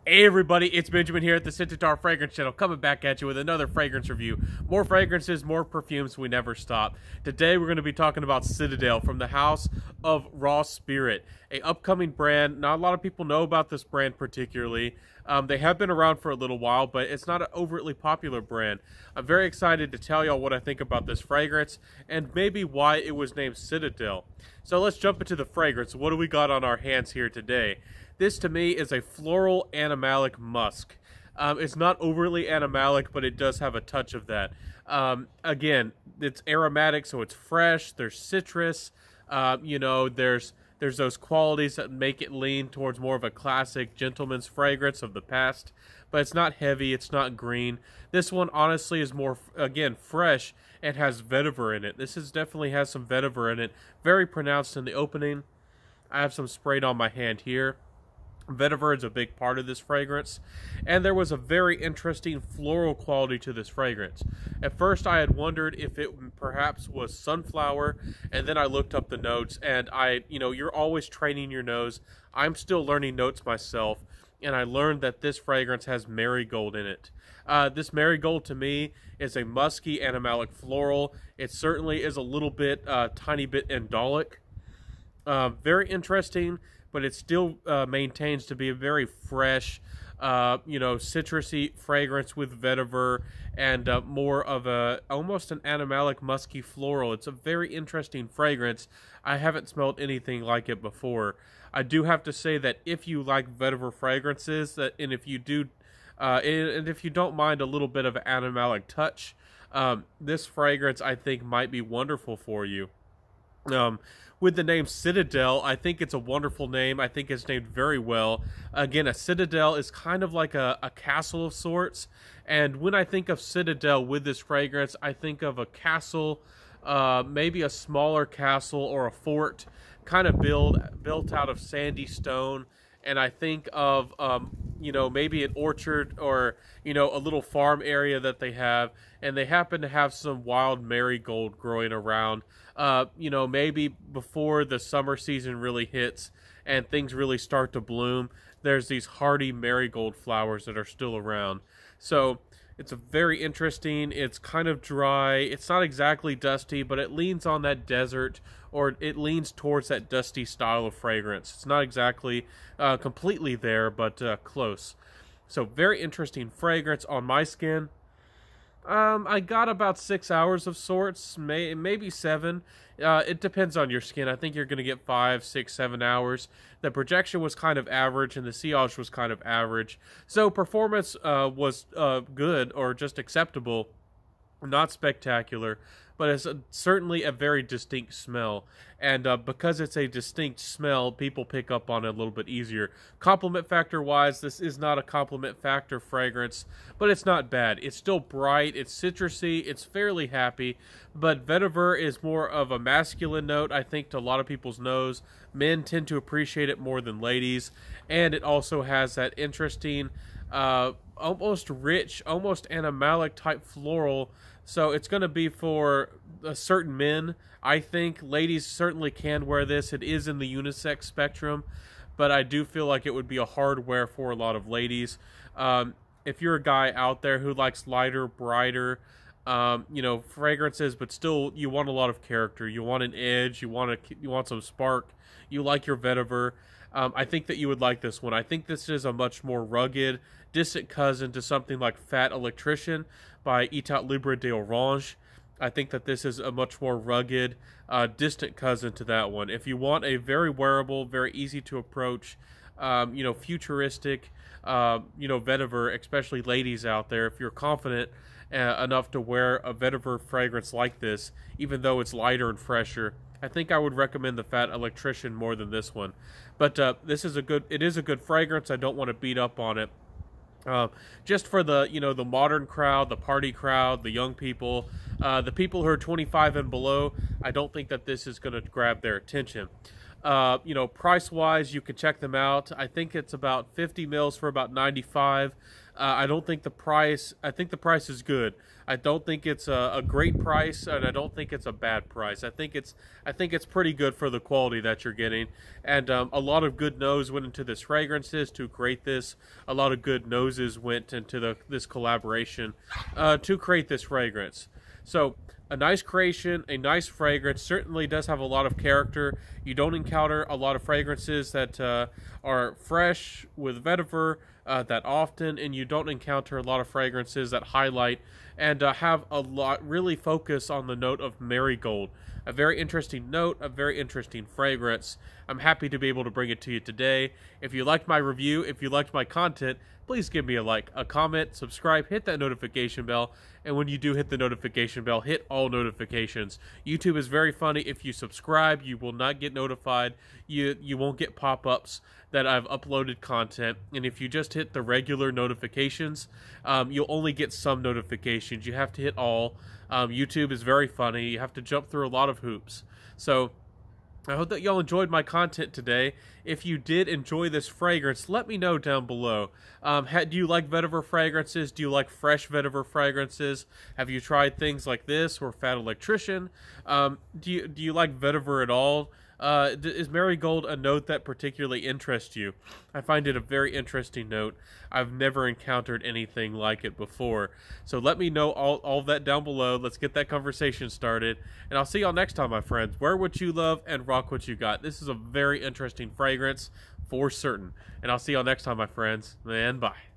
Hey everybody, it's Benjamin here at the Citadel Fragrance Channel, coming back at you with another fragrance review. More fragrances, more perfumes, we never stop. Today we're going to be talking about Citadel from the house of Raw Spirit, a upcoming brand. Not a lot of people know about this brand particularly. They have been around for a little while, but it's not an overtly popular brand. I'm very excited to tell y'all what I think about this fragrance and maybe why it was named Citadel. So let's jump into the fragrance. What do we got on our hands here today? This to me is a floral animalic musk. It's not overly animalic, but it does have a touch of that. Again, it's aromatic, so it's fresh. There's citrus. There's those qualities that make it lean towards more of a classic gentleman's fragrance of the past. But it's not heavy. It's not green. This one honestly is more, again, fresh and has vetiver in it. This definitely has some vetiver in it. Very pronounced in the opening. I have some sprayed on my hand here. Vetiver is a big part of this fragrance, and there was a very interesting floral quality to this fragrance. At first I had wondered if it perhaps was sunflower, and then I looked up the notes, and you're always training your nose. I'm still learning notes myself, and I learned that this fragrance has marigold in it. This marigold to me is a musky animalic floral. It certainly is a little bit, tiny bit indolic. Very interesting, but it still maintains to be a very fresh, citrusy fragrance with vetiver and more of almost an animalic musky floral. It's a very interesting fragrance. I haven't smelled anything like it before. I do have to say that if you like vetiver fragrances, and if you don't mind a little bit of an animalic touch, this fragrance I think might be wonderful for you. With the name Citadel, I think it's a wonderful name. I think it's named very well. Again, a citadel is kind of like a castle of sorts. And when I think of Citadel with this fragrance, I think of a castle, maybe a smaller castle or a fort, kind of built out of sandy stone. And I think of, maybe an orchard or, a little farm area that they have. And they happen to have some wild marigold growing around. Maybe before the summer season really hits and things really start to bloom, there's these hardy marigold flowers that are still around. So it's a very interesting. It's kind of dry. It's not exactly dusty, but it leans on that desert, or it leans towards that dusty style of fragrance. It's not exactly completely there, but close. So very interesting fragrance on my skin. I got about 6 hours of sorts, maybe 7. It depends on your skin. I think you're going to get 5, 6, 7 hours. The projection was kind of average, and the sillage was kind of average. So performance was good, or just acceptable. Not spectacular, but it's certainly a very distinct smell. And because it's a distinct smell, people pick up on it a little bit easier. Compliment factor wise, this is not a compliment factor fragrance, but it's not bad. It's still bright, it's citrusy, it's fairly happy, but vetiver is more of a masculine note, I think, to a lot of people's nose. Men tend to appreciate it more than ladies, and it also has that interesting, almost rich, almost animalic type floral. So it's going to be for certain men. I think ladies certainly can wear this. It is in the unisex spectrum, but I do feel like it would be a hard wear for a lot of ladies. If you're a guy out there who likes lighter, brighter, fragrances, but still you want a lot of character, you want an edge, you want some spark, you like your vetiver, I think that you would like this one. I think this is a much more rugged, distant cousin to something like Fat Electrician by Etat Libre d'Orange. I think that this is a much more rugged, distant cousin to that one. If you want a very wearable, very easy to approach, futuristic, vetiver, especially ladies out there, if you're confident enough to wear a vetiver fragrance like this, even though it's lighter and fresher, I think I would recommend the Fat Electrician more than this one. But it is a good fragrance. I don't want to beat up on it. Just for the modern crowd, the party crowd, the young people, the people who are 25 and below, I don't think that this is going to grab their attention. You know, price-wise, you can check them out. I think it's about 50 mils for about 95. I don't think the price. I think the price is good. I don't think it's a great price, and I don't think it's a bad price. I think it's pretty good for the quality that you're getting, and a lot of good nose went into this fragrances to create this. A lot of good noses went into this collaboration to create this fragrance. So a nice creation, a nice fragrance, certainly does have a lot of character. You don't encounter a lot of fragrances that are fresh with vetiver that often, and you don't encounter a lot of fragrances that highlight and have a lot, really focus on the note of marigold. A very interesting note, a very interesting fragrance. I'm happy to be able to bring it to you today. If you liked my review, if you liked my content, please give me a like, a comment, subscribe, hit that notification bell, and when you do hit the notification bell, hit all notifications. YouTube is very funny. If you subscribe, you will not get notified. You won't get pop-ups that I've uploaded content, and if you just hit the regular notifications, you'll only get some notifications. You have to hit all. YouTube is very funny. You have to jump through a lot of hoops. So I hope that y'all enjoyed my content today. If you did enjoy this fragrance, let me know down below. Do you like vetiver fragrances? Do you like fresh vetiver fragrances? Have you tried things like this or Fat Electrician? Do you like vetiver at all? Is marigold a note that particularly interests you? I find it a very interesting note. I've never encountered anything like it before. So let me know all that down below. Let's get that conversation started. And I'll see y'all next time, my friends. Wear what you love and rock what you got. This is a very interesting fragrance for certain. And I'll see y'all next time, my friends. And bye.